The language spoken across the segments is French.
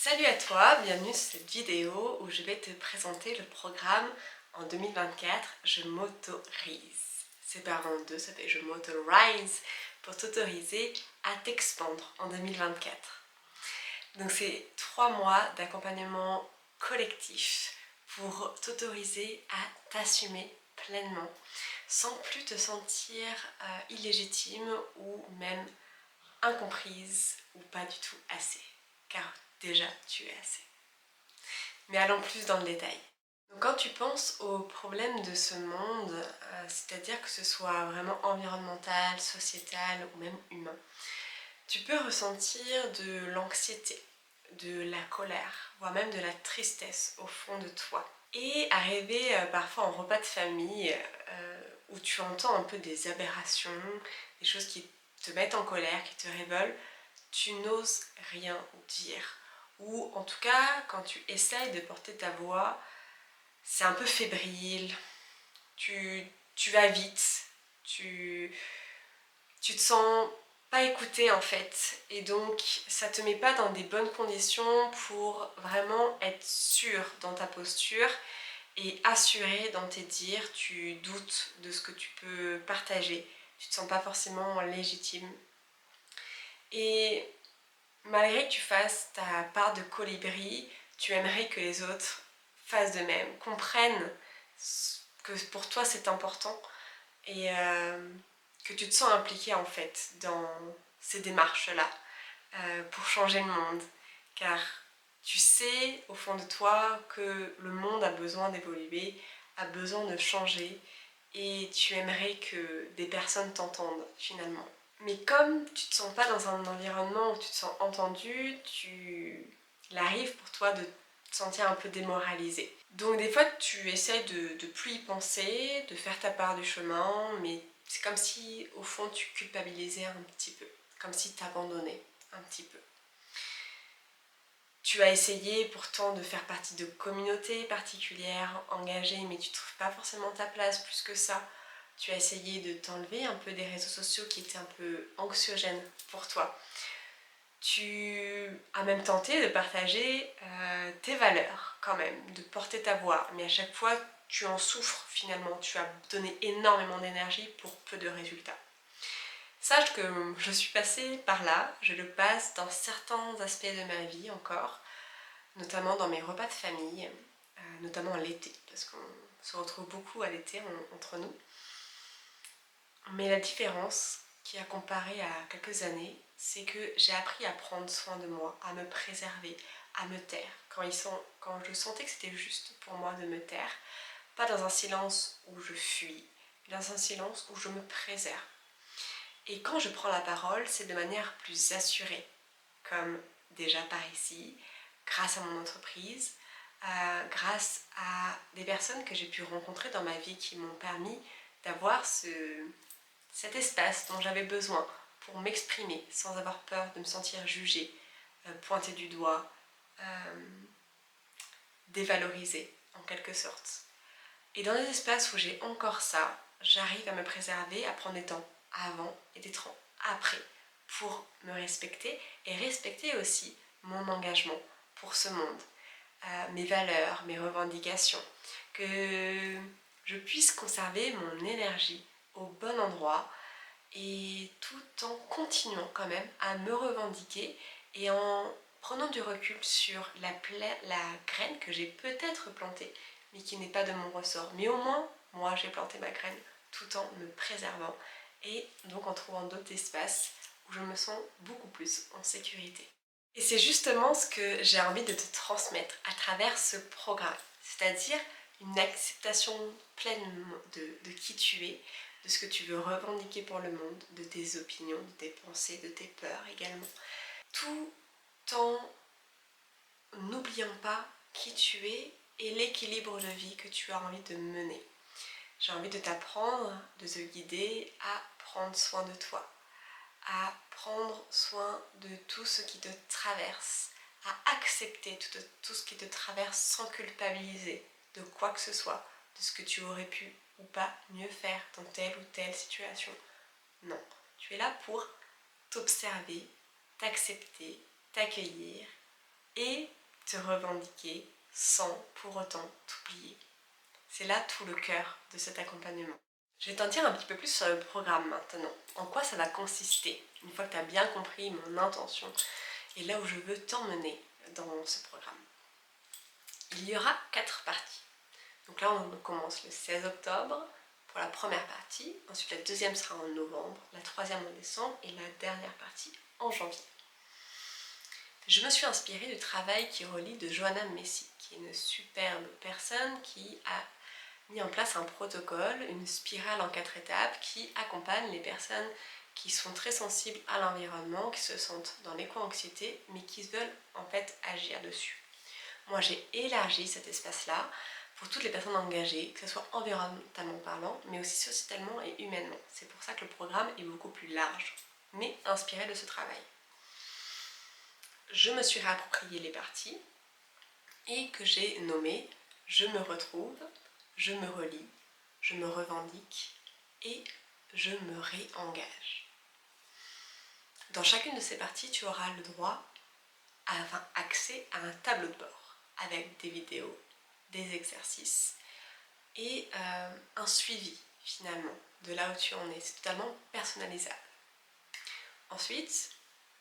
Salut à toi, bienvenue sur cette vidéo où je vais te présenter le programme en 2024 Je m'autorise. Séparé en deux, ça fait Je m'autorise pour t'autoriser à t'expandre en 2024. Donc c'est 3 mois d'accompagnement collectif pour t'autoriser à t'assumer pleinement sans plus te sentir illégitime ou même incomprise ou pas du tout assez. Car déjà tu es assez. Mais allons plus dans le détail. Donc quand tu penses aux problèmes de ce monde, c'est-à-dire que ce soit vraiment environnemental, sociétal ou même humain, tu peux ressentir de l'anxiété, de la colère, voire même de la tristesse au fond de toi. Et arriver parfois en repas de famille où tu entends un peu des aberrations, des choses qui te mettent en colère, qui te révoltent, tu n'oses rien dire. Ou en tout cas, quand tu essayes de porter ta voix, c'est un peu fébrile, tu vas vite, tu te sens pas écouté en fait. Et donc, ça te met pas dans des bonnes conditions pour vraiment être sûr dans ta posture et assuré dans tes dires. Tu doutes de ce que tu peux partager, tu te sens pas forcément légitime. Et malgré que tu fasses ta part de colibri, tu aimerais que les autres fassent de même, comprennent que pour toi c'est important et que tu te sens impliqué en fait dans ces démarches-là pour changer le monde. Car tu sais au fond de toi que le monde a besoin d'évoluer, a besoin de changer et tu aimerais que des personnes t'entendent finalement. Mais comme tu ne te sens pas dans un environnement où tu te sens entendu, il arrive pour toi de te sentir un peu démoralisé. Donc des fois tu essaies de plus y penser, de faire ta part du chemin, mais c'est comme si au fond tu culpabilisais un petit peu, comme si tu t'abandonnais un petit peu. Tu as essayé pourtant de faire partie de communautés particulières, engagées, mais tu ne trouves pas forcément ta place plus que ça. Tu as essayé de t'enlever un peu des réseaux sociaux qui étaient un peu anxiogènes pour toi. Tu as même tenté de partager tes valeurs quand même, de porter ta voix, mais à chaque fois tu en souffres finalement, tu as donné énormément d'énergie pour peu de résultats. Sache que je suis passée par là, je le passe dans certains aspects de ma vie encore, notamment dans mes repas de famille, notamment l'été, parce qu'on se retrouve beaucoup à l'été entre nous. Mais la différence qui a comparé à quelques années, c'est que j'ai appris à prendre soin de moi, à me préserver, à me taire. Quand je sentais que c'était juste pour moi de me taire, pas dans un silence où je fuis, mais dans un silence où je me préserve. Et quand je prends la parole, c'est de manière plus assurée, comme déjà par ici, grâce à mon entreprise, grâce à des personnes que j'ai pu rencontrer dans ma vie qui m'ont permis d'avoir cet espace dont j'avais besoin pour m'exprimer sans avoir peur de me sentir jugée, pointée du doigt, dévalorisée en quelque sorte. Et dans les espaces où j'ai encore ça, j'arrive à me préserver, à prendre des temps avant et des temps après pour me respecter et respecter aussi mon engagement pour ce monde, mes valeurs, mes revendications, que je puisse conserver mon énergie au bon endroit et tout en continuant quand même à me revendiquer et en prenant du recul sur la graine que j'ai peut-être plantée mais qui n'est pas de mon ressort. Mais au moins, moi j'ai planté ma graine tout en me préservant et donc en trouvant d'autres espaces où je me sens beaucoup plus en sécurité. Et c'est justement ce que j'ai envie de te transmettre à travers ce programme, c'est-à-dire une acceptation pleine de qui tu es, de ce que tu veux revendiquer pour le monde, de tes opinions, de tes pensées, de tes peurs également, tout en n'oubliant pas qui tu es et l'équilibre de vie que tu as envie de mener. J'ai envie de t'apprendre, de te guider à prendre soin de toi, à prendre soin de tout ce qui te traverse, à accepter tout ce qui te traverse sans culpabiliser de quoi que ce soit, de ce que tu aurais pu ou pas mieux faire dans telle ou telle situation. Non, tu es là pour t'observer, t'accepter, t'accueillir et te revendiquer sans pour autant t'oublier. C'est là tout le cœur de cet accompagnement. Je vais t'en dire un petit peu plus sur le programme maintenant. En quoi ça va consister, une fois que tu as bien compris mon intention et là où je veux t'emmener dans ce programme. Il y aura 4 parties. Donc là, on commence le 16 octobre pour la première partie. Ensuite, la deuxième sera en novembre, la troisième en décembre et la dernière partie en janvier. Je me suis inspirée du travail qui relie de Joanna Messi, qui est une superbe personne qui a mis en place un protocole, une spirale en 4 étapes qui accompagne les personnes qui sont très sensibles à l'environnement, qui se sentent dans l'éco-anxiété, mais qui veulent en fait agir dessus. Moi, j'ai élargi cet espace-là pour toutes les personnes engagées, que ce soit environnementalement parlant, mais aussi sociétalement et humainement. C'est pour ça que le programme est beaucoup plus large, mais inspiré de ce travail. Je me suis réapproprié les parties et que j'ai nommé « Je me retrouve »,« Je me relie »,« Je me revendique » et « Je me réengage ». Dans chacune de ces parties, tu auras le droit accès à un tableau de bord avec des vidéos, des exercices et un suivi finalement de là où tu en es. C'est totalement personnalisable. Ensuite,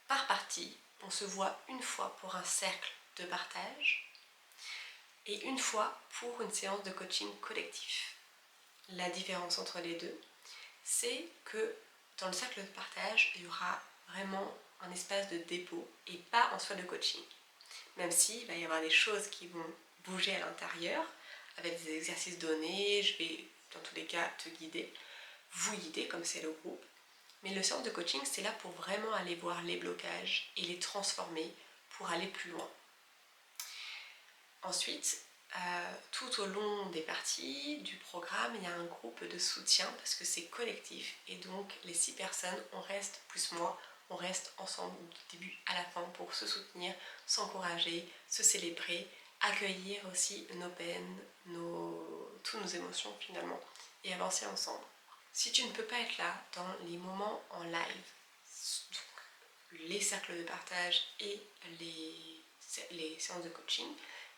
par partie, on se voit une fois pour un cercle de partage et une fois pour une séance de coaching collectif. La différence entre les deux, c'est que dans le cercle de partage, il y aura vraiment un espace de dépôt et pas en soi de coaching. Même s'il va y avoir des choses qui vont bouger à l'intérieur, avec des exercices donnés, je vais dans tous les cas te guider, vous guider comme c'est le groupe. Mais le centre de coaching, c'est là pour vraiment aller voir les blocages et les transformer pour aller plus loin. Ensuite, tout au long des parties du programme, il y a un groupe de soutien parce que c'est collectif et donc les 6 personnes, on reste, plus moi, on reste ensemble du début à la fin pour se soutenir, s'encourager, se célébrer, accueillir aussi nos peines, toutes nos émotions finalement et avancer ensemble. Si tu ne peux pas être là dans les moments en live, donc les cercles de partage et les séances de coaching,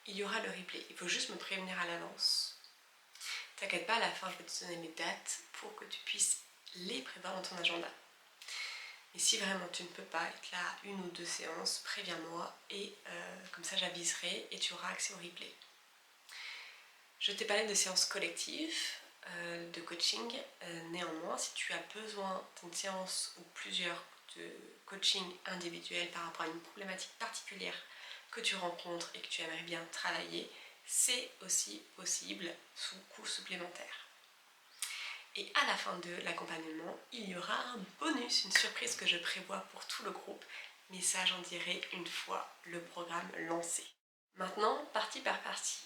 il y aura le replay. Il faut juste me prévenir à l'avance. T'inquiète pas, à la fin je vais te donner mes dates pour que tu puisses les prévoir dans ton agenda. Et si vraiment tu ne peux pas être là une ou 2 séances, préviens-moi et comme ça j'aviserai et tu auras accès au replay. Je t'ai parlé de séances collectives, de coaching. Néanmoins, si tu as besoin d'une séance ou plusieurs de coaching individuel par rapport à une problématique particulière que tu rencontres et que tu aimerais bien travailler, c'est aussi possible sous coût supplémentaire. Et à la fin de l'accompagnement, il y aura un bonus, une surprise que je prévois pour tout le groupe, mais ça j'en dirai une fois le programme lancé. Maintenant, partie par partie.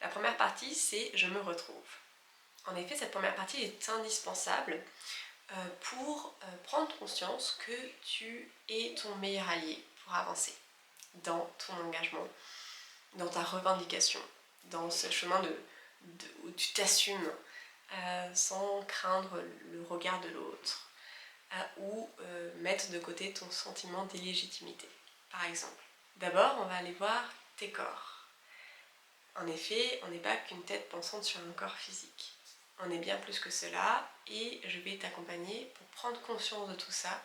La première partie, c'est « Je me retrouve ». En effet, cette première partie est indispensable pour prendre conscience que tu es ton meilleur allié pour avancer dans ton engagement, dans ta revendication, dans ce chemin où tu t'assumes sans craindre le regard de l'autre ou mettre de côté ton sentiment d'illégitimité, par exemple. D'abord, on va aller voir tes corps. En effet, on n'est pas qu'une tête pensante sur un corps physique. On est bien plus que cela et je vais t'accompagner pour prendre conscience de tout ça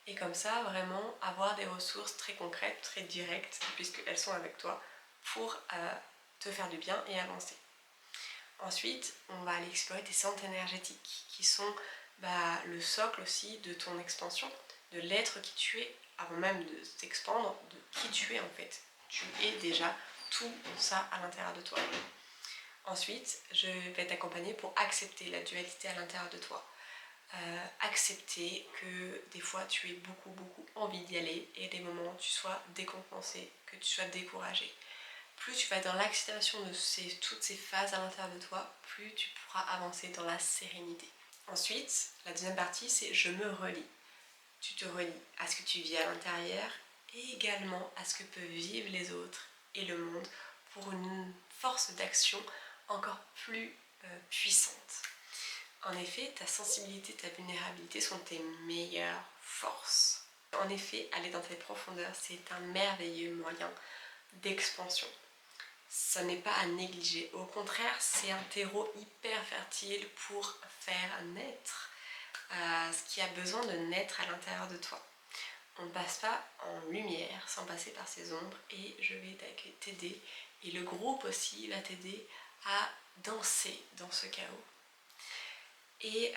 et comme ça vraiment avoir des ressources très concrètes, très directes puisqu'elles sont avec toi pour te faire du bien et avancer. Ensuite, on va aller explorer tes centres énergétiques qui sont le socle aussi de ton expansion, de l'être qui tu es avant même de t'expandre, de qui tu es en fait. Tu es déjà tout ça à l'intérieur de toi. Ensuite, je vais t'accompagner pour accepter la dualité à l'intérieur de toi. Accepter que des fois tu aies beaucoup envie d'y aller et des moments où tu sois décompensé, que tu sois découragé. Plus tu vas dans l'acceptation de toutes ces phases à l'intérieur de toi, plus tu pourras avancer dans la sérénité. Ensuite, la deuxième partie, c'est « Je me relie ». Tu te relies à ce que tu vis à l'intérieur et également à ce que peuvent vivre les autres et le monde pour une force d'action encore plus puissante. En effet, ta sensibilité, ta vulnérabilité sont tes meilleures forces. En effet, aller dans tes profondeurs, c'est un merveilleux moyen d'expansion. Ça n'est pas à négliger. Au contraire, c'est un terreau hyper fertile pour faire naître ce qui a besoin de naître à l'intérieur de toi. On ne passe pas en lumière sans passer par ces ombres et je vais t'aider et le groupe aussi va t'aider à danser dans ce chaos. Et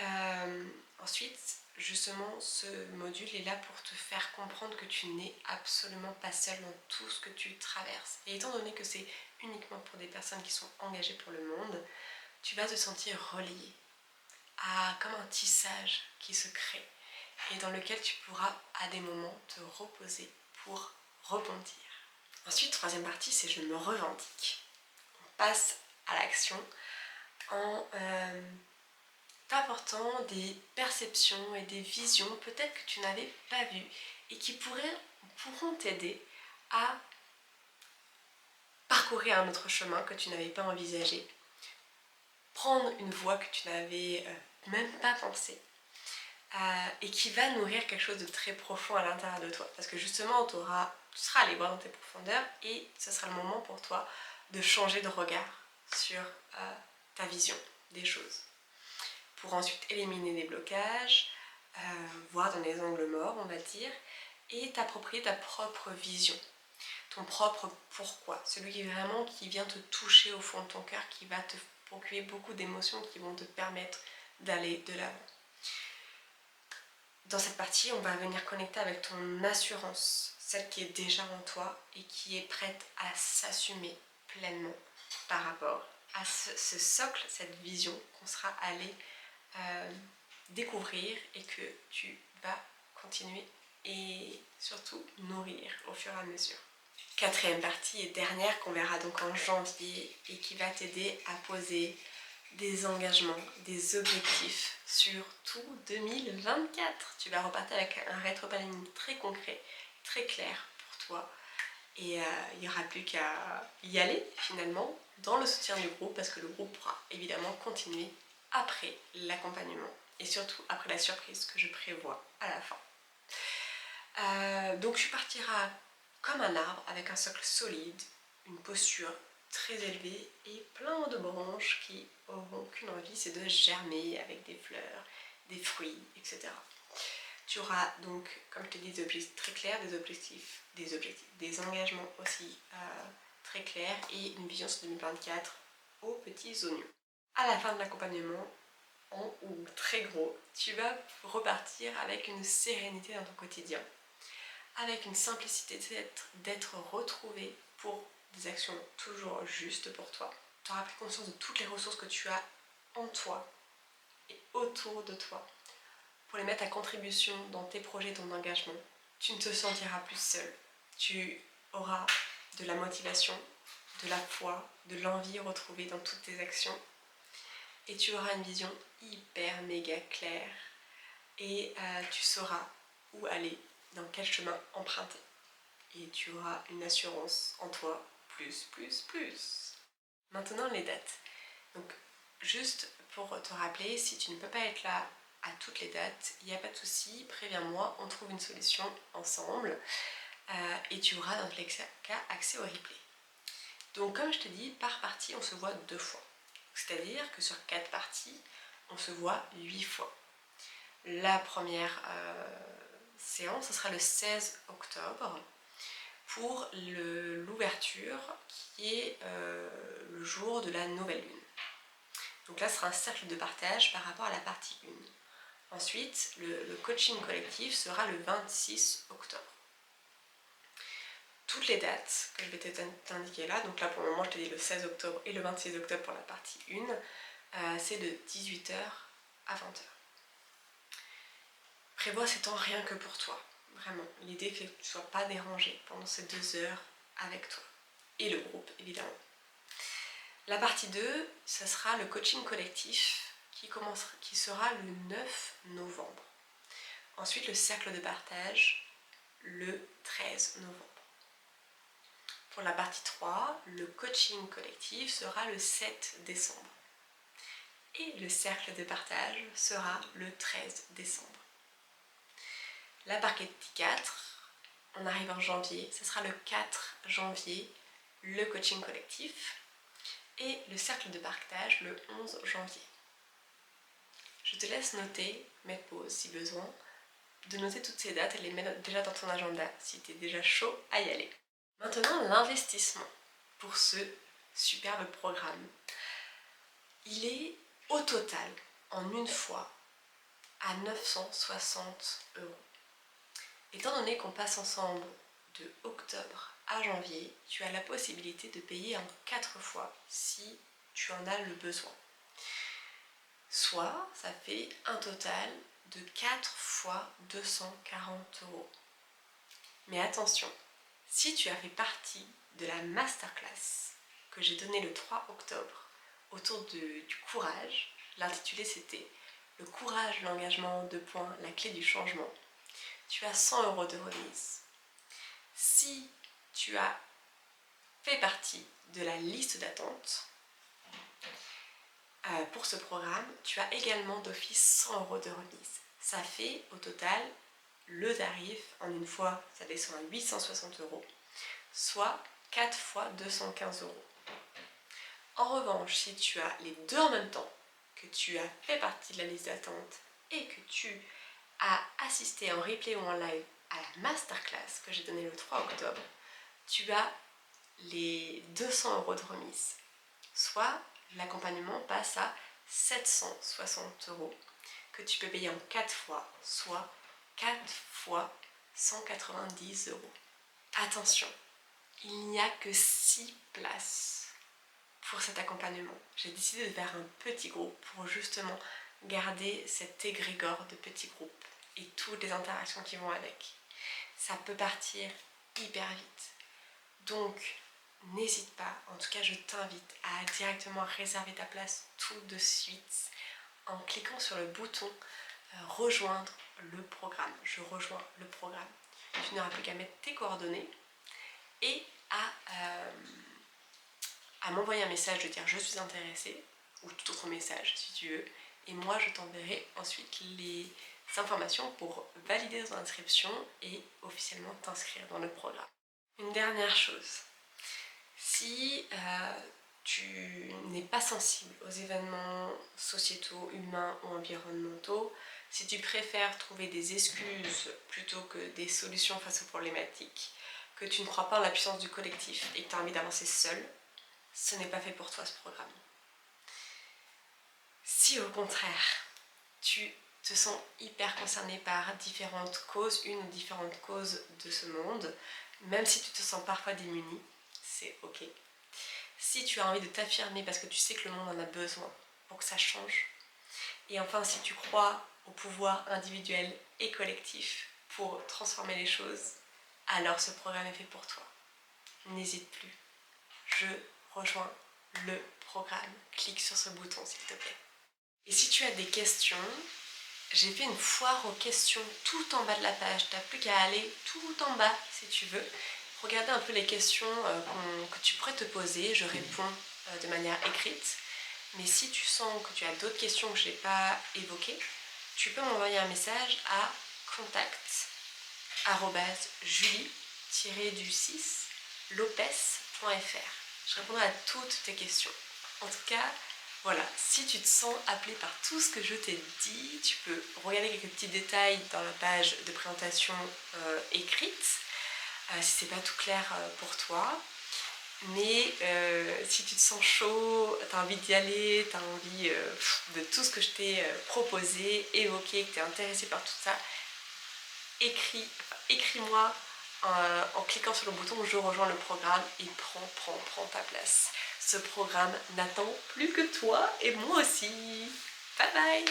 ensuite, justement, ce module est là pour te faire comprendre que tu n'es absolument pas seul dans tout ce que tu traverses. Et étant donné que c'est uniquement pour des personnes qui sont engagées pour le monde, tu vas te sentir relié à comme un tissage qui se crée et dans lequel tu pourras à des moments te reposer pour rebondir. Ensuite, troisième partie, c'est je me revendique. On passe à l'action en t'apportant des perceptions et des visions peut-être que tu n'avais pas vues et qui pourront t'aider à parcourir un autre chemin que tu n'avais pas envisagé, prendre une voie que tu n'avais même pas pensée et qui va nourrir quelque chose de très profond à l'intérieur de toi parce que justement tu seras allé voir dans tes profondeurs et ce sera le moment pour toi de changer de regard sur ta vision des choses pour ensuite éliminer des blocages, voir dans les angles morts on va dire et t'approprier ta propre vision, ton propre pourquoi, celui qui vient te toucher au fond de ton cœur, qui va te procurer beaucoup d'émotions qui vont te permettre d'aller de l'avant. Dans cette partie, on va venir connecter avec ton assurance, celle qui est déjà en toi et qui est prête à s'assumer pleinement par rapport à ce socle, cette vision qu'on sera allé découvrir et que tu vas continuer et surtout nourrir au fur et à mesure. Quatrième partie et dernière qu'on verra donc en janvier et qui va t'aider à poser des engagements, des objectifs sur tout 2024. Tu vas repartir avec un rétro-planning très concret, très clair pour toi. Et il n'y aura plus qu'à y aller finalement dans le soutien du groupe parce que le groupe pourra évidemment continuer après l'accompagnement et surtout après la surprise que je prévois à la fin. Donc tu partiras comme un arbre avec un socle solide, une posture très élevée et plein de branches qui n'auront qu'une envie, c'est de germer avec des fleurs, des fruits, etc. Tu auras donc, comme je te dis, des objectifs très clairs, des engagements aussi très clairs et une vision sur 2024 aux petits oignons. À la fin de l'accompagnement, en ou très gros, tu vas repartir avec une sérénité dans ton quotidien, avec une simplicité d'être retrouvé pour des actions toujours justes pour toi. Tu auras pris conscience de toutes les ressources que tu as en toi et autour de toi pour les mettre à contribution dans tes projets, ton engagement. Tu ne te sentiras plus seul. Tu auras de la motivation, de la foi, de l'envie retrouvée dans toutes tes actions et tu auras une vision hyper méga claire et tu sauras où aller, dans quel chemin emprunter. Et tu auras une assurance en toi, plus. Maintenant les dates. Donc juste pour te rappeler, si tu ne peux pas être là à toutes les dates, il n'y a pas de souci, préviens-moi, on trouve une solution ensemble et tu auras dans tous les cas accès au replay. Donc comme je te dis, par partie on se voit 2 fois. C'est-à-dire que sur 4 parties, on se voit 8 fois. La première séance, ce sera le 16 octobre pour l'ouverture qui est le jour de la nouvelle lune. Donc là, ce sera un cercle de partage par rapport à la partie 1. Ensuite, le coaching collectif sera le 26 octobre. Toutes les dates que je vais t'indiquer là, donc là pour le moment je te dis le 16 octobre et le 26 octobre pour la partie 1, c'est de 18h à 20h. Prévois ces temps rien que pour toi, vraiment. L'idée que tu ne sois pas dérangé pendant ces 2 heures avec toi. Et le groupe, évidemment. La partie 2, ce sera le coaching collectif qui sera le 9 novembre. Ensuite, le cercle de partage le 13 novembre. Pour la partie 3, le coaching collectif sera le 7 décembre. Et le cercle de partage sera le 13 décembre. La partie 4, on arrive en janvier, ce sera le 4 janvier le coaching collectif et le cercle de partage le 11 janvier. Je te laisse noter, mettre pause si besoin, de noter toutes ces dates et les mettre déjà dans ton agenda si tu es déjà chaud à y aller. Maintenant, l'investissement pour ce superbe programme. Il est au total, en une fois, à 960 €. Étant donné qu'on passe ensemble de octobre à janvier, tu as la possibilité de payer en 4 fois si tu en as le besoin. Soit ça fait un total de 4 fois 240 €. Mais attention, si tu as fait partie de la masterclass que j'ai donnée le 3 octobre autour du courage, l'intitulé c'était « Le courage, l'engagement, 2 points, la clé du changement », tu as 100 € de remise. Si tu as fait partie de la liste d'attente pour ce programme, tu as également d'office 100 € de remise. Ça fait au total le tarif, en une fois ça descend à 860 €, soit 4 fois 215 €. En revanche, si tu as les deux en même temps, que tu as fait partie de la liste d'attente et que tu as assisté en replay ou en live à la masterclass que j'ai donnée le 3 octobre, tu as les 200 € de remise. Soit l'accompagnement passe à 760 € que tu peux payer en 4 fois, soit 4 fois 190 €. Attention, il n'y a que 6 places pour cet accompagnement. J'ai décidé de faire un petit groupe pour justement garder cet égrégore de petits groupes et toutes les interactions qui vont avec. Ça peut partir hyper vite. Donc, n'hésite pas, en tout cas je t'invite à directement réserver ta place tout de suite en cliquant sur le bouton rejoindre le programme. Je rejoins le programme. Tu n'auras plus qu'à mettre tes coordonnées et à m'envoyer un message de dire je suis intéressée ou tout autre message si tu veux, et moi je t'enverrai ensuite les informations pour valider ton inscription et officiellement t'inscrire dans le programme. Une dernière chose, si tu n'es pas sensible aux événements sociétaux, humains ou environnementaux, si tu préfères trouver des excuses plutôt que des solutions face aux problématiques, que tu ne crois pas en la puissance du collectif et que tu as envie d'avancer seul, ce n'est pas fait pour toi ce programme. Si au contraire, tu te sens hyper concerné par différentes causes, une ou différentes causes de ce monde, même si tu te sens parfois démuni, c'est ok. Si tu as envie de t'affirmer parce que tu sais que le monde en a besoin pour que ça change, et enfin si tu crois au pouvoir individuel et collectif pour transformer les choses, alors ce programme est fait pour toi. N'hésite plus. Je rejoins le programme. Clique sur ce bouton s'il te plaît. Et si tu as des questions, j'ai fait une foire aux questions tout en bas de la page. Tu n'as plus qu'à aller tout en bas si tu veux. Regarder un peu les questions que tu pourrais te poser. Je réponds de manière écrite. Mais si tu sens que tu as d'autres questions que je n'ai pas évoquées, tu peux m'envoyer un message à contact@julie-lopez.fr. Je répondrai à toutes tes questions. En tout cas, voilà, si tu te sens appelé par tout ce que je t'ai dit, tu peux regarder quelques petits détails dans la page de présentation écrite, si c'est pas tout clair pour toi. Mais si tu te sens chaud, tu as envie d'y aller, tu as envie de tout ce que je t'ai proposé, évoqué, que tu es intéressé par tout ça, écris-moi en cliquant sur le bouton « Je rejoins le programme » et prends ta place. Ce programme n'attend plus que toi et moi aussi. Bye bye!